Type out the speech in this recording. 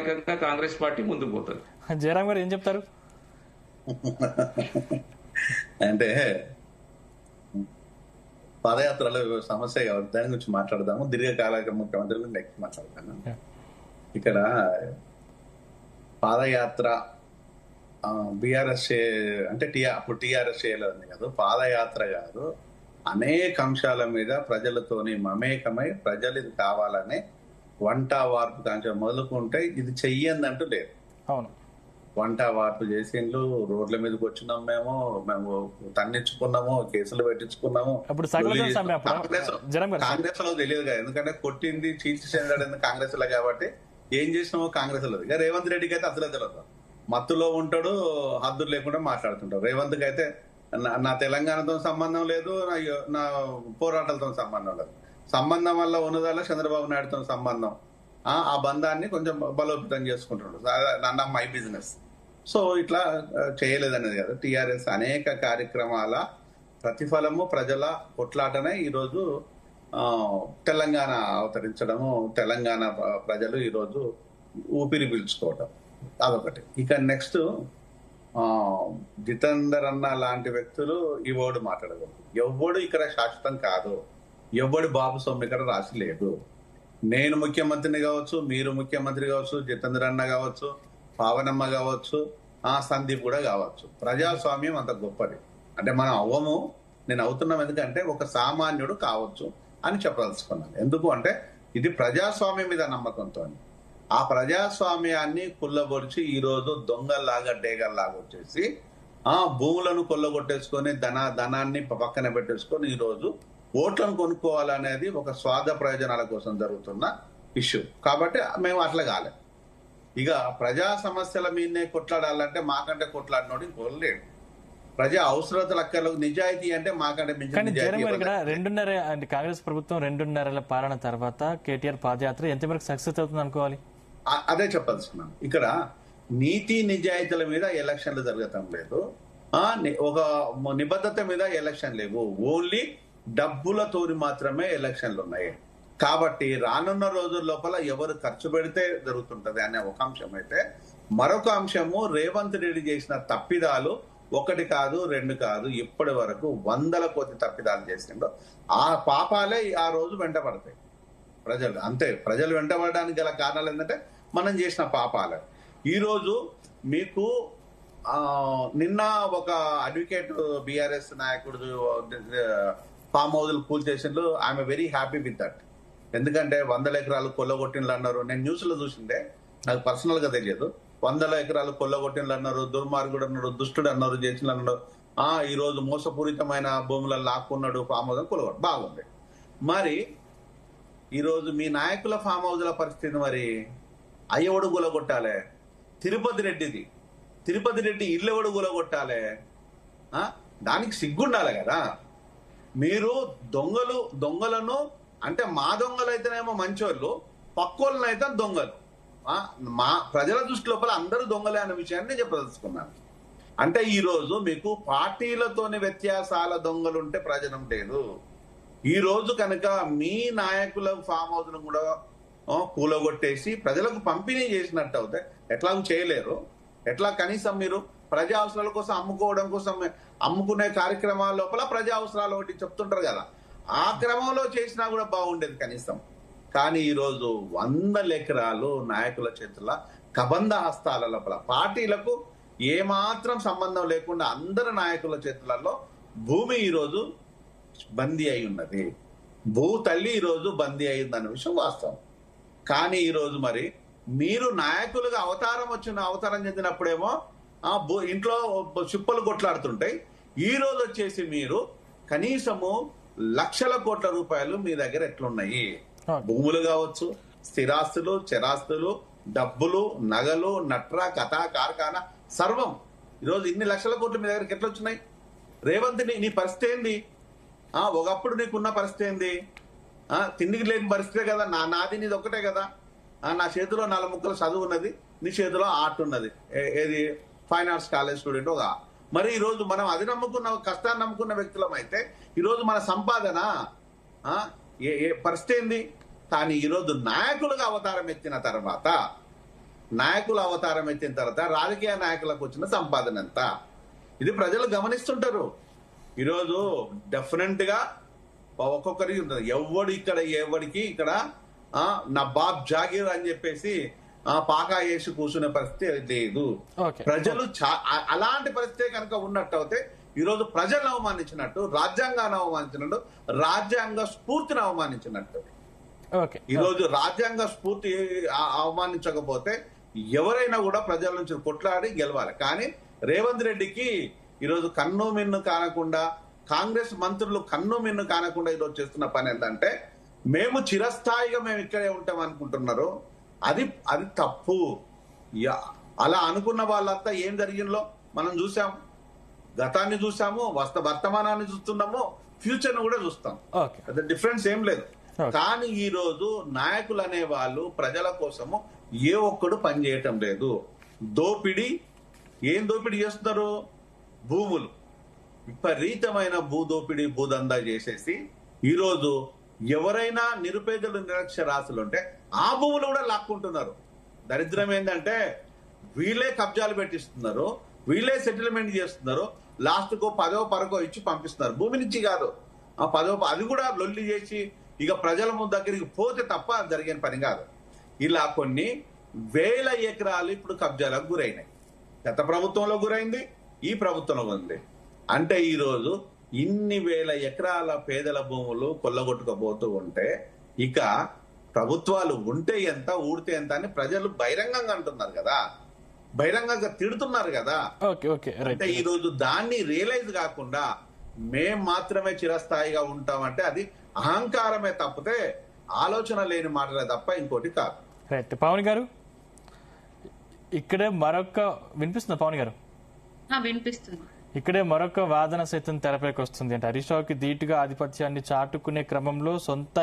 ప్రణాళికంగా Congress party ముందుకు పోతుంది. జయరాం గారు ఏం చెప్తారు? అంటే పాదయాత్రలో సమస్య కాబట్టి దాని గురించి మాట్లాడదాము. దీర్ఘకాలిక ముఖ్యమంత్రి గురించి నెక్స్ట్ మాట్లాడతాను. ఇక్కడ పాదయాత్ర బీఆర్ఎస్ అంటే అప్పుడు టీఆర్ఎస్ చేయలేదు కాదు, పాదయాత్ర కాదు, అనేక అంశాల మీద ప్రజలతోని మమేకమై ప్రజలు ఇది కావాలని వంట వార్పు కాంక్ష మొదలుకుంటే ఇది చెయ్యందంటూ లేదు. అవును, వంట వార్పు చేసిండ్రు, రోడ్ల మీదకి వచ్చినాం, మేము తన్నించుకున్నాము, కేసులు పెట్టించుకున్నాము. కాంగ్రెస్ లో తెలియదు కదా, ఎందుకంటే కొట్టింది చీల్చేసాడు కాంగ్రెస్ లో కాబట్టి ఏం చేసినామో కాంగ్రెస్ లో. ఇక రేవంత్ రెడ్డికి అయితే అసలే తెలియదు, మత్తులో ఉంటాడు, హద్దులు లేకుండా మాట్లాడుతుంటాడు. రేవంత్ కి అయితే నా తెలంగాణతో సంబంధం లేదు, నా పోరాటాలతో సంబంధం లేదు. సంబంధం వల్ల ఉన్నదాల చంద్రబాబు నాయుడుతో సంబంధం, ఆ బంధాన్ని కొంచెం బలోపేతం చేసుకుంటున్నాడు. None of my business. So ఇట్లా చేయలేదనేది కదా. టిఆర్ఎస్ అనేక కార్యక్రమాల ప్రతిఫలము ప్రజల కొట్లాటనే ఈరోజు తెలంగాణ అవతరించడము, తెలంగాణ ప్రజలు ఈరోజు ఊపిరి పీల్చుకోవటం, అదొకటి. ఇక నెక్స్ట్ జితేందర్ అన్న లాంటి వ్యక్తులు ఈ ఓడు మాట్లాడగలరు. ఎవ్వడు ఇక్కడ శాశ్వతం కాదు, ఎవ్వడు బాబు సొమ్ము ఇక్కడ రాసి లేదు. నేను ముఖ్యమంత్రిని కావచ్చు, మీరు ముఖ్యమంత్రి కావచ్చు, జితేందర్ అన్న కావచ్చు, పావనమ్మ కావచ్చు, సందీప్ కూడా కావచ్చు. ప్రజాస్వామ్యం అంత గొప్పది. అంటే మనం అవ్వము, నేను అవుతున్నాం ఎందుకంటే ఒక సామాన్యుడు కావచ్చు అని చెప్పదలుచుకున్నాను. ఎందుకు అంటే ఇది ప్రజాస్వామ్యం మీద నమ్మకంతో. ఆ ప్రజాస్వామ్యాన్ని కుల్లబొడిచి ఈ రోజు దొంగల్లాగా డేగల్లాగా వచ్చేసి భూములను కొల్లగొట్టేసుకొని ధనాన్ని పక్కన పెట్టేసుకొని ఈ రోజు ఓట్లను కొనుక్కోవాలనేది ఒక స్వార్థ ప్రయోజనాల కోసం జరుగుతున్న ఇష్యూ. కాబట్టి మేము అట్లా కాలేదు. ఇక ప్రజా సమస్యల మీదనే కొట్లాడాలంటే మాకంటే కొట్లాడినోడు ఇంకోరు లేడు. ప్రజా అవసరతల అక్కర్లకు నిజాయితీ అంటే మాకంటే రెండున్నర అంటే కాంగ్రెస్ ప్రభుత్వం 2.5 పాలన తర్వాత కేటీఆర్ పాదయాత్ర ఎంతవరకు సక్సెస్ అవుతుంది అనుకోవాలి? అదే చెప్పాల్సుకున్నాను. ఇక్కడ నీతి నిజాయితీల మీద ఎలక్షన్లు జరగటం లేదు, ఒక నిబద్ధత మీద ఎలక్షన్ లేవు, ఓన్లీ డబ్బులతోని మాత్రమే ఎలక్షన్లు ఉన్నాయి. కాబట్టి రానున్న రోజుల లోపల ఎవరు ఖర్చు పెడితే జరుగుతుంటది అనే ఒక అంశం అయితే, మరొక అంశము రేవంత్ రెడ్డి చేసిన తప్పిదాలు 1 కాదు 2 కాదు, ఇప్పటి వరకు 100 కోటి తప్పిదాలు చేసిండో ఆ పాపాలే ఆ రోజు వెంటబడతాయి ప్రజలు. అంతే, ప్రజలు వెంటబడడానికి గల కారణాలు ఏంటంటే మనం చేసిన పాపాలే. ఈరోజు మీకు నిన్న ఒక అడ్వకేట్ బీఆర్ఎస్ నాయకుడు ఫామ్ హౌస్ కూల్ చేసిండ్రు. I'm very happy with that. ఎందుకంటే 100 ఎకరాలు కొల్లగొట్టిండ్లు అన్నారు. నేను న్యూస్ లో చూసిండే, నాకు పర్సనల్ గా తెలియదు. 100 ఎకరాలు కొల్లగొట్టిండ్లు అన్నారు, దుర్మార్గుడు అన్నాడు, దుష్టుడు అన్నారు, చేసిన అన్నాడు. ఈ రోజు మోసపూరితమైన భూములను లాక్కున్నాడు, ఫామ్ హౌస్ కొల్లగొట్టు బాగుంది. మరి ఈరోజు మీ నాయకుల ఫామ్ హౌస్ల పరిస్థితి మరి అయ్యవడు కూలగొట్టాలి? తిరుపతి రెడ్డి ఇల్లు ఎవడు కూలగొట్టాలి? దానికి సిగ్గుండాలి కదా. మీరు దొంగలను అంటే మా దొంగలు అయితేనేమో మంచోళ్ళు, పక్కోళ్ళని అయితే దొంగలు. మా ప్రజల దృష్టి లోపల అందరూ దొంగలే అనే విషయాన్ని చెప్పదలుచుకున్నాను. అంటే ఈ రోజు మీకు పార్టీలతోని వ్యత్యాసాల దొంగలుంటే ప్రయోజనం లేదు. ఈ రోజు కనుక మీ నాయకుల ఫామ్ హౌస్ ను కూడా కూలగొట్టేసి ప్రజలకు పంపిణీ చేసినట్టు అవుతే, ఎట్లా చేయలేరు. ఎట్లా కనీసం మీరు ప్రజా అవసరాల కోసం అమ్ముకోవడం కోసం అమ్ముకునే కార్యక్రమాల లోపల ప్రజా అవసరాలు ఒకటి చెప్తుంటారు కదా, ఆ క్రమంలో చేసినా కూడా బాగుండేది కనీసం. కానీ ఈరోజు 100 ఎకరాలు నాయకుల చేతుల కబంధ హస్తాల లోపల, పార్టీలకు ఏమాత్రం సంబంధం లేకుండా అందరి నాయకుల చేతులలో భూమి ఈరోజు బందీ అయి ఉన్నది. భూ తల్లి ఈరోజు బందీ అయిందన్న విషయం వాస్తవం. కానీ ఈరోజు మరి మీరు నాయకులుగా అవతారం చెందినప్పుడేమో ఇంట్లో చిప్పలు కొట్లాడుతుంటాయి. ఈ రోజు వచ్చేసి మీరు కనీసము లక్షల కోట్ల రూపాయలు మీ దగ్గర ఎట్లున్నాయి? భూములు కావచ్చు, స్థిరాస్తులు, చరాస్తులు, డబ్బులు, నగలు, నట్ర, కథ, కార్ఖానా సర్వం ఈరోజు ఇన్ని లక్షల కోట్లు మీ దగ్గరికి ఎట్లా వచ్చినాయి? రేవంత్ నీ పరిస్థితి ఏంది? ఒకప్పుడు నీకున్న పరిస్థితి ఏంది? తిండికి లేని పరిస్థితే కదా. నాది నీది ఒక్కటే కదా. నా చేతిలో 4 ముక్కలు చదువు ఉన్నది, నీ చేతిలో ఆర్ట్ ఉన్నది. ఏది? Fine arts college student. మరి ఈరోజు మనం అది నమ్ముకున్న, కష్టాన్ని నమ్ముకున్న వ్యక్తులం అయితే ఈరోజు మన సంపాదన ఏ పరిస్థితి ఏంది? కానీ ఈరోజు నాయకులుగా అవతారం ఎత్తిన తర్వాత నాయకుల అవతారం ఎత్తిన తర్వాత రాజకీయ నాయకులకు వచ్చిన సంపాదన ఎంత, ఇది ప్రజలు గమనిస్తుంటారు. ఈరోజు డెఫినెట్ గా ఒక్కొక్కరికి ఉంటుంది. ఎవడికి ఇక్కడ నబాబ్ జాగీర్ అని చెప్పేసి పాకా వేసి కూర్చునే పరిస్థితి లేదు. ప్రజలు అలాంటి పరిస్థితి కనుక ఉన్నట్టు అయితే ఈరోజు ప్రజలను అవమానించినట్టు, రాజ్యాంగాన్ని అవమానించినట్టు, రాజ్యాంగ స్ఫూర్తిని అవమానించినట్టు. ఈరోజు రాజ్యాంగ స్ఫూర్తి అవమానించకపోతే ఎవరైనా కూడా ప్రజల నుంచి కొట్లాడి గెలవాలి. కానీ రేవంత్ రెడ్డికి ఈరోజు కన్ను మిన్ను కానకుండా, కాంగ్రెస్ మంత్రులు కన్ను మిన్ను కానకుండా ఈరోజు చేస్తున్న పని ఏంటంటే మేము చిరస్థాయిగా మేము ఇక్కడే ఉంటాం అనుకుంటున్నారు. అది తప్పు. అలా అనుకున్న వాళ్ళంతా ఏం జరిగిందో మనం చూసాం. గతాన్ని చూసాము, వర్తమానాన్ని చూస్తున్నాము, ఫ్యూచర్ ను కూడా చూస్తాం. డిఫరెన్స్ ఏం లేదు. కానీ ఈ రోజు నాయకులు అనే వాళ్ళు ప్రజల కోసము ఏ ఒక్కడు పని చేయటం లేదు. ఏం దోపిడీ చేస్తున్నారు? భూములు విపరీతమైన భూదోపిడీ, భూదందా చేసేసి ఈరోజు ఎవరైనా నిరుపేదలు, నిరక్షరాస్యులు ఉంటే ఆ భూములు కూడా లాక్కుంటున్నారు. దరిద్రం ఏంటంటే వీళ్ళే కబ్జాలు పెట్టిస్తున్నారు, వీళ్ళే సెటిల్మెంట్ చేస్తున్నారు. లాస్ట్ కో 10వ 10కో ఇచ్చి పంపిస్తున్నారు. భూమి నుంచి కాదు, ఆ 10వ అది కూడా లొల్లి చేసి ఇక ప్రజల దగ్గరికి పోతే తప్ప జరిగిన పని కాదు. ఇలా కొన్ని వేల ఎకరాలు ఇప్పుడు కబ్జాలకు గురైనాయి. గత ప్రభుత్వంలో గురైంది, ఈ ప్రభుత్వంలో ఉంది. అంటే ఈరోజు ఇన్ని వేల ఎకరాల పేదల భూములు కొల్లగొట్టుకోబోతూ ఉంటే ఇక ప్రభుత్వాలు ఉంటే ఎంత, ఊడితే ఎంత అని ప్రజలు బహిరంగంగా అంటున్నారు కదా, బహిరంగంగా తిడుతున్నారు కదా. అంటే ఈ రోజు దాన్ని రియలైజ్ కాకుండా మేం మాత్రమే చిరస్థాయిగా ఉంటామంటే అది అహంకారమే తప్పితే ఆలోచన లేని మాటలే తప్ప ఇంకోటి కాదు. రైట్. పవన్ గారు ఇక్కడే మరొక వినిపిస్తుంది. పవన్ గారు వినిపిస్తుంది. ఇక్కడే మరొక వాదన సైతం తెరపైకి వస్తుంది. అంటే హరీష్ రావుకి ధీటుగా ఆధిపత్యాన్ని చాటుకునే క్రమంలో సొంత